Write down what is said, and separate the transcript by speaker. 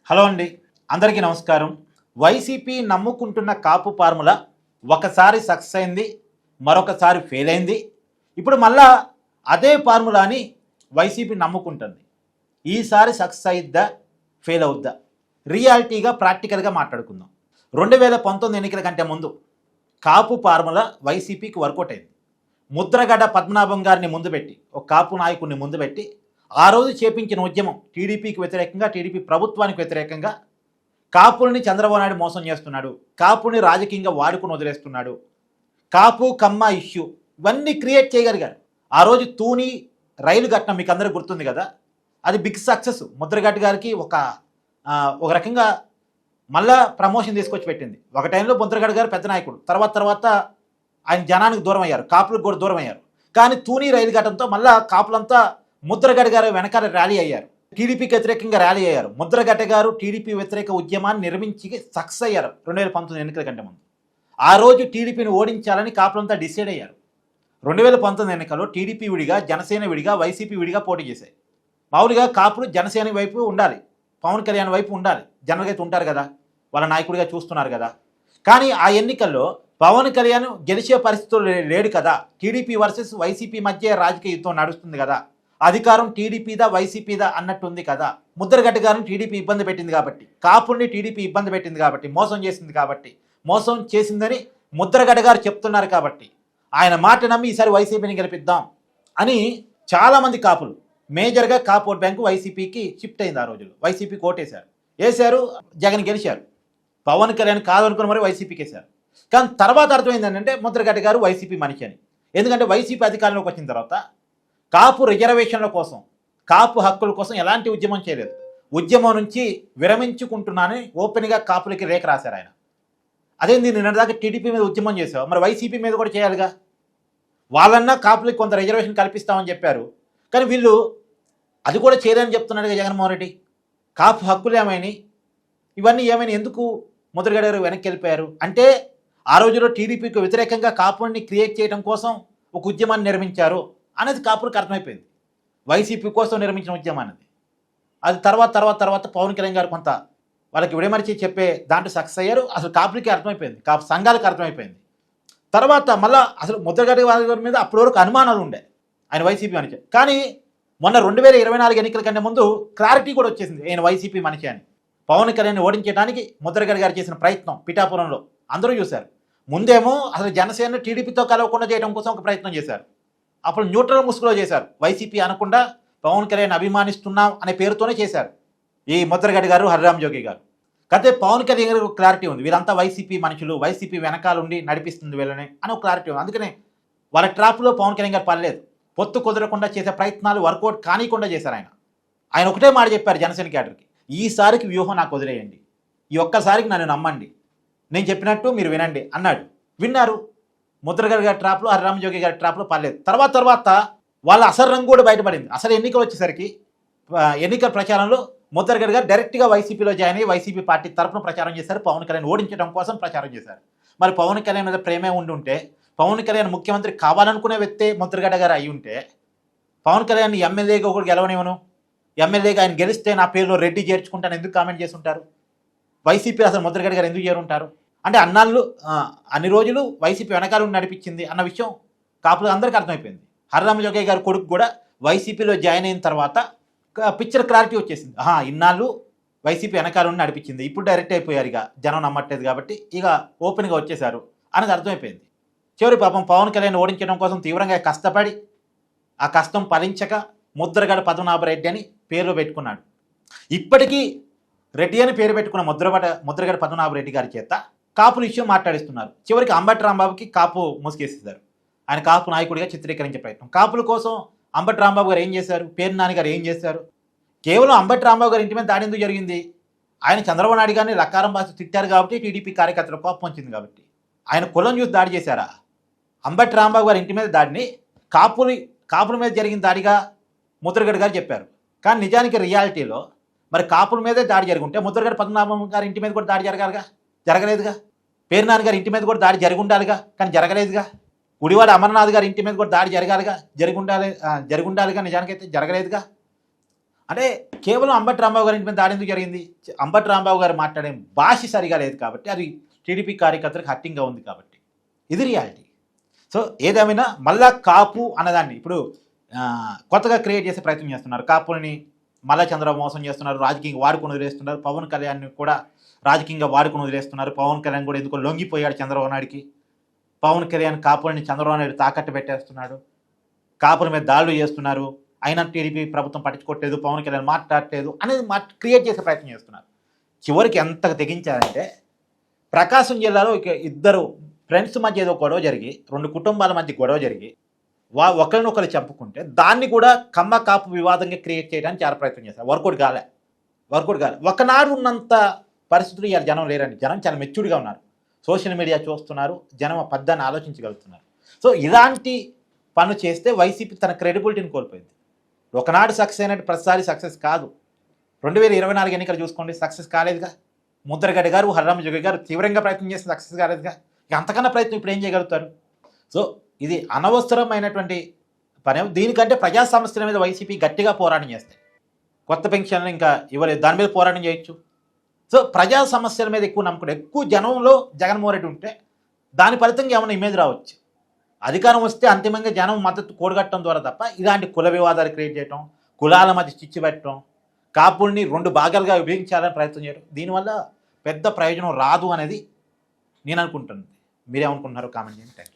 Speaker 1: Hello అండి, అందరికీ నమస్కారం. వైసీపీ నమ్ముకుంటున్న కాపు ఫార్ములా ఒకసారి సక్సెస్ అయింది, మరొకసారి ఫెయిల్ అయింది. ఇప్పుడు మళ్ళా అదే ఫార్ములాని వైసీపీ నమ్ముకుంటుంది. ఈసారి సక్సెస్ అయిద్దా, ఫెయిల్ అవుద్దా? రియాలిటీగా ప్రాక్టికల్గా మాట్లాడుకుందాం. 2019 ఎన్నికల కంటే ముందు కాపు ఫార్ములా వైసీపీకి వర్కౌట్ అయింది. ముద్రగడ పద్మనాభం గారిని ముందు పెట్టి, ఒక కాపు నాయకుడిని ముందు పెట్టి ఆ రోజు చేపించిన ఉద్యమం టీడీపీకి వ్యతిరేకంగా, టీడీపీ ప్రభుత్వానికి వ్యతిరేకంగా కాపుల్ని చంద్రబాబు నాయుడు మోసం చేస్తున్నాడు, కాపుల్ని రాజకీయంగా వాడుకుని వదిలేస్తున్నాడు, కాపు కమ్మ ఇష్యూ ఇవన్నీ క్రియేట్ చేయగలిగారు. ఆ రోజు తూని రైలు ఘటన మీకు అందరికీ గుర్తుంది కదా, అది బిగ్ సక్సెస్. ముద్రగడ్డ గారికి ఒక రకంగా మళ్ళా ప్రమోషన్ తీసుకొచ్చి పెట్టింది. ఒక టైంలో ముద్రగడ్డ గారు పెద్ద నాయకుడు, తర్వాత ఆయన జనానికి దూరం అయ్యారు, కాపులకు కూడా దూరం అయ్యారు. కానీ తూని రైలు ఘటనతో మళ్ళా కాపులంతా ముద్రగడ్డ గారు వెనకాల ర్యాలీ అయ్యారు, టీడీపీకి వ్యతిరేకంగా ర్యాలీ అయ్యారు. ముద్రగడ్డ గారు టీడీపీ వ్యతిరేక ఉద్యమాన్ని నిర్మించి సక్సెస్ అయ్యారు 2019 ఎన్నికల కంటే ముందు. ఆ రోజు టీడీపీని ఓడించాలని కాపులంతా డిసైడ్ అయ్యారు. 2019 ఎన్నికల్లో టీడీపీ విడిగా, జనసేన విడిగా, వైసీపీ విడిగా పోటీ చేశాయి. మామూలుగా కాపులు జనసేన వైపు ఉండాలి, పవన్ కళ్యాణ్ వైపు ఉండాలి, జనరల్గా అయితే ఉంటారు కదా, వాళ్ళ నాయకుడిగా చూస్తున్నారు కదా. కానీ ఆ ఎన్నికల్లో పవన్ కళ్యాణ్ గెలిచే పరిస్థితులు లేడు కదా. టీడీపీ వర్సెస్ వైసీపీ మధ్య రాజకీయ యుద్ధం నడుస్తుంది కదా, అధికారం టీడీపీదా వైసీపీదా అన్నట్టుంది కదా. ముద్రగడ్డ గారిని టీడీపీ ఇబ్బంది పెట్టింది కాబట్టి, కాపుల్ని టీడీపీ ఇబ్బంది పెట్టింది కాబట్టి, మోసం చేసింది కాబట్టి, మోసం చేసిందని ముద్రగడ్డ గారు చెప్తున్నారు కాబట్టి ఆయన మాట నమ్మి ఈసారి వైసీపీని గెలిపిద్దాం అని చాలామంది కాపులు, మేజర్గా కాపు ఓట్ బ్యాంకు వైసీపీకి షిఫ్ట్ అయింది. ఆ రోజుల్లో వైసీపీకి ఓటేశారు, వేశారు, జగన్ గెలిచారు. పవన్ కళ్యాణ్ కాదనుకుని మరి వైసీపీకి వేశారు. కానీ తర్వాత అర్థమైంది ఏంటంటే ముద్రగడ్డ గారు వైసీపీ మనిషి అని. ఎందుకంటే వైసీపీ అధికారంలోకి వచ్చిన తర్వాత కాపు రిజర్వేషన్ల కోసం, కాపు హక్కుల కోసం ఎలాంటి ఉద్యమం చేయలేదు. ఉద్యమం నుంచి విరమించుకుంటున్నానని ఓపెన్గా కాపులకి రేఖ రాశారు ఆయన. అదేంది, నిన్నటిదాకా టీడీపీ మీద ఉద్యమం చేసావు, మరి వైసీపీ మీద కూడా చేయాలిగా. వాళ్ళన్నా కాపులకి కొంత రిజర్వేషన్ కల్పిస్తామని చెప్పారు, కానీ వీళ్ళు అది కూడా చేయదని చెప్తున్నాడుగా జగన్మోహన్ రెడ్డి. కాపు హక్కులు ఏమైనా, ఇవన్నీ ఏమైనా, ఎందుకు ముద్రగడ్డ గారు వెనక్కి వెళ్ళిపోయారు అంటే ఆ రోజుల్లో టీడీపీకి వ్యతిరేకంగా కాపుల్ని క్రియేట్ చేయడం కోసం ఒక ఉద్యమాన్ని నిర్మించారు అనేది కాపులకు అర్థమైపోయింది. వైసీపీ కోసం నిర్మించిన ఉద్యమం అనేది. అది తర్వాత పవన్ కళ్యాణ్ గారు కొంత వాళ్ళకి విడమరిచి చెప్పే దాంట్లో సక్సెస్ అయ్యారు. అసలు కాపులకి అర్థమైపోయింది, కాపు సంఘాలకు అర్థమైపోయింది. తర్వాత మళ్ళీ అసలు ముద్రగడ్డ గారి మీద అప్పటి వరకు అనుమానాలు ఉండే ఆయన వైసీపీ మనిషి. కానీ మొన్న 2024 ఎన్నికల కంటే ముందు క్లారిటీ కూడా వచ్చేసింది ఆయన వైసీపీ మనిషి అని. పవన్ కళ్యాణ్ ఓడించడానికి ముద్రగడ్డ గారు చేసిన ప్రయత్నం పిఠాపురంలో అందరూ చూశారు. ముందేమో అసలు జనసేన టీడీపీతో కలవకుండా చేయడం కోసం ఒక ప్రయత్నం చేశారు. అప్పుడు న్యూట్రల్ ముసుగులో చేశారు, వైసీపీ అనకుండా పవన్ కళ్యాణ్ అభిమానిస్తున్నాం అనే పేరుతోనే చేశారు ఈ ముద్రగడ్డ గారు, హరిరామ్ జోగి గారు. కాకపోతే పవన్ కళ్యాణ్ గారు క్లారిటీ ఉంది, వీరంతా వైసీపీ మనుషులు, వైసీపీ వెనకాలండి నడిపిస్తుంది వీళ్ళని అని ఒక క్లారిటీ ఉంది. అందుకనే వాళ్ళ ట్రాప్లో పవన్ కళ్యాణ్ గారు పర్లేదు, పొత్తు కుదరకుండా చేసే ప్రయత్నాలు వర్కౌట్ కానీయకుండా చేశారు ఆయన ఒకటే మాట చెప్పారు జనసేన క్యాడర్కి, ఈసారికి వ్యూహం నాకు వదిలేయండి, ఈ ఒక్కసారికి నన్ను నమ్మండి, నేను చెప్పినట్టు మీరు వినండి అన్నాడు. విన్నారు. ముద్రగడ్డ గారి ట్రాప్లో, హరిరామ్ జోగి గారి ట్రాప్లో పర్లేదు. తర్వాత వాళ్ళ అసలు రంగు కూడా బయటపడింది. అసలు ఎన్నికలు వచ్చేసరికి ఎన్నికల ప్రచారంలో ముద్రగడ్డ గారు డైరెక్ట్గా వైసీపీలో జాయిన్ అయ్యి వైసీపీ పార్టీ తరఫున ప్రచారం చేశారు, పవన్ కళ్యాణ్ ఓడించడం కోసం ప్రచారం చేశారు. మరి పవన్ కళ్యాణ్ మీద ప్రేమే ఉంటే, పవన్ కళ్యాణ్ ముఖ్యమంత్రి కావాలనుకునే వ్యక్తే ముద్రగడ్డ గారు అయి ఉంటే, పవన్ కళ్యాణ్ ఎమ్మెల్యేగా కూడా గెలవనివ్వను, ఎమ్మెల్యేగా ఆయన గెలిస్తే నా పేరులో రెడ్డి చేర్చుకుంటాను ఎందుకు కామెంట్ చేసి ఉంటారు? వైసీపీ అసలు ముద్రగడ్డ గారు ఎందుకు చేరుంటారు అంటే అన్ని రోజులు వైసీపీ వెనకాల నడిపించింది అన్న విషయం కాపులు అందరికీ అర్థమైపోయింది. హరిరామ్ జోగయ్య గారి కొడుకు కూడా వైసీపీలో జాయిన్ అయిన తర్వాత పిక్చర్ క్లారిటీ వచ్చేసింది. ఇన్నాళ్ళు వైసీపీ వెనకాల నడిపించింది, ఇప్పుడు డైరెక్ట్ అయిపోయారు, ఇక జనం నమ్మట్లేదు కాబట్టి ఇక ఓపెన్గా వచ్చేశారు అనేది అర్థమైపోయింది. చివరి పాపం పవన్ కళ్యాణ్ ఓడించడం కోసం తీవ్రంగా కష్టపడి ఆ కష్టం ఫలించక ముద్రగడ పద్మనాభరెడ్డి అని పేరు పెట్టుకున్నాడు. ఇప్పటికీ రెడ్డి అని పేరు పెట్టుకున్న ముద్రగడ పద్మనాభరెడ్డి గారి చేత కాపుల విషయం మాట్లాడిస్తున్నారు. చివరికి అంబటి రాంబాబుకి కాపు మోసుకేసేశారు. ఆయన కాపు నాయకుడిగా చిత్రీకరించే ప్రయత్నం. కాపుల కోసం అంబటి రాంబాబు గారు ఏం చేశారు, పేరు నాని గారు ఏం చేశారు? కేవలం అంబటి రాంబాబు గారి ఇంటి మీద దాడి ఎందుకు జరిగింది? ఆయన చంద్రబాబు నాయుడు గారిని లక్కారం భాష తిట్టారు కాబట్టి, టీడీపీ కార్యకర్తలు కోపం వచ్చింది కాబట్టి. ఆయన కులం చూసి దాడి చేశారా? అంబటి రాంబాబు గారి ఇంటి మీద దాడిని కాపుల మీద జరిగిన దాడిగా ముద్రగడ్డ గారు చెప్పారు. కానీ నిజానికి రియాలిటీలో మరి కాపుల మీదే దాడి జరుగుంటే ముద్రగడ పద్మనాభం గారి ఇంటి మీద కూడా దాడి జరగలేదుగా. పేరు నాని గారి ఇంటి మీద కూడా దాడి జరిగి ఉండాలిగా, కానీ జరగలేదుగా. గుడివాడ అమర్నాథ్ గారి ఇంటి మీద కూడా దాడి జరిగి ఉండాలిగా, నిజానికైతే జరగలేదుగా. అంటే కేవలం అంబటి రాంబాబు గారి ఇంటి మీద దాడి ఎందుకు జరిగింది? అంబటి రాంబాబు గారు మాట్లాడే భాష సరిగా లేదు కాబట్టి, అది టీడీపీ కార్యకర్తలకు హట్టింగ్గా ఉంది కాబట్టి. ఇది రియాలిటీ. సో ఏదేమైనా మళ్ళా కాపు అన్నదాన్ని ఇప్పుడు కొత్తగా క్రియేట్ చేసే ప్రయత్నం చేస్తున్నారు. కాపులని మళ్ళా చంద్రబాబు మోసం చేస్తున్నారు, రాజకీయంగా వాడుకొని వదిలేస్తున్నారు. పవన్ కళ్యాణ్ని కూడా రాజకీయంగా వాడుకొని వదిలేస్తున్నారు. పవన్ కళ్యాణ్ కూడా ఎందుకో లొంగిపోయాడు చంద్రబాబు నాయుడికి. పవన్ కళ్యాణ్ కాపులని చంద్రబాబు నాయుడు తాకట్టు పెట్టేస్తున్నాడు. కాపుల మీద దాడులు చేస్తున్నారు. అయినా టీడీపీ ప్రభుత్వం పట్టించుకోవట్లేదు, పవన్ కళ్యాణ్ మాట్లాడట్లేదు అనేది క్రియేట్ చేసే ప్రయత్నం చేస్తున్నారు. చివరికి ఎంత తెగించారంటే ప్రకాశం జిల్లాలో ఇద్దరు ఫ్రెండ్స్ మధ్య ఏదో గొడవ జరిగి, రెండు కుటుంబాల మధ్య గొడవ జరిగి ఒకరినొకరు చంపుకుంటే దాన్ని కూడా కమ్మ కాపు వివాదంగా క్రియేట్ చేయడానికి చాలా ప్రయత్నం చేస్తారు. వర్కౌట్ కాలే. ఒకనాడు ఉన్నంత పరిస్థితులు ఇవాళ జనం లేరండి. జనం చాలా మెచ్యూర్డ్గా ఉన్నారు. సోషల్ మీడియా చూస్తున్నారు, జనం ఆ పద్దాన్ని ఆలోచించగలుగుతున్నారు. సో ఇలాంటి పనులు చేస్తే వైసీపీ తన క్రెడిబిలిటీని కోల్పోయింది. ఒకనాడు సక్సెస్ అయినట్టు ప్రతిసారి సక్సెస్ కాదు. 2024 ఎన్నికలు చూసుకోండి, సక్సెస్ కాలేదుగా. ముద్రగడ్డ గారు, హర్రామ జోగి గారు తీవ్రంగా ప్రయత్నం చేస్తే సక్సెస్ కాలేదుగా. ఇక అంతకన్నా ప్రయత్నం ఇప్పుడు ఏం చేయగలుగుతారు? సో ఇది అనవసరమైనటువంటి పని. దీనికంటే ప్రజా సమస్యల మీద వైసీపీ గట్టిగా పోరాటం చేస్తాయి. కొత్త పెన్షన్లు ఇంకా ఇవ్వలేదు, దాని మీద పోరాటం చేయొచ్చు. సో ప్రజా సమస్యల మీద ఎక్కువ నమ్మకం, ఎక్కువ జనంలో జగన్మోహన్ రెడ్డి ఉంటే దాని ఫలితంగా ఏమైనా ఇమేజ్ రావచ్చు. అధికారం వస్తే అంతిమంగా జనం మద్దతు కూడగట్టడం ద్వారా తప్ప ఇలాంటి కుల వివాదాలు క్రియేట్ చేయటం, కులాల మధ్య చిచ్చు పెట్టడం, కాపుల్ని 2 భాగాలుగా విభజించాలని ప్రయత్నం చేయడం, దీనివల్ల పెద్ద ప్రయోజనం రాదు అనేది నేను అనుకుంటున్నాను. మీరేమనుకుంటున్నారో కామెంట్ చేయండి. Thank you.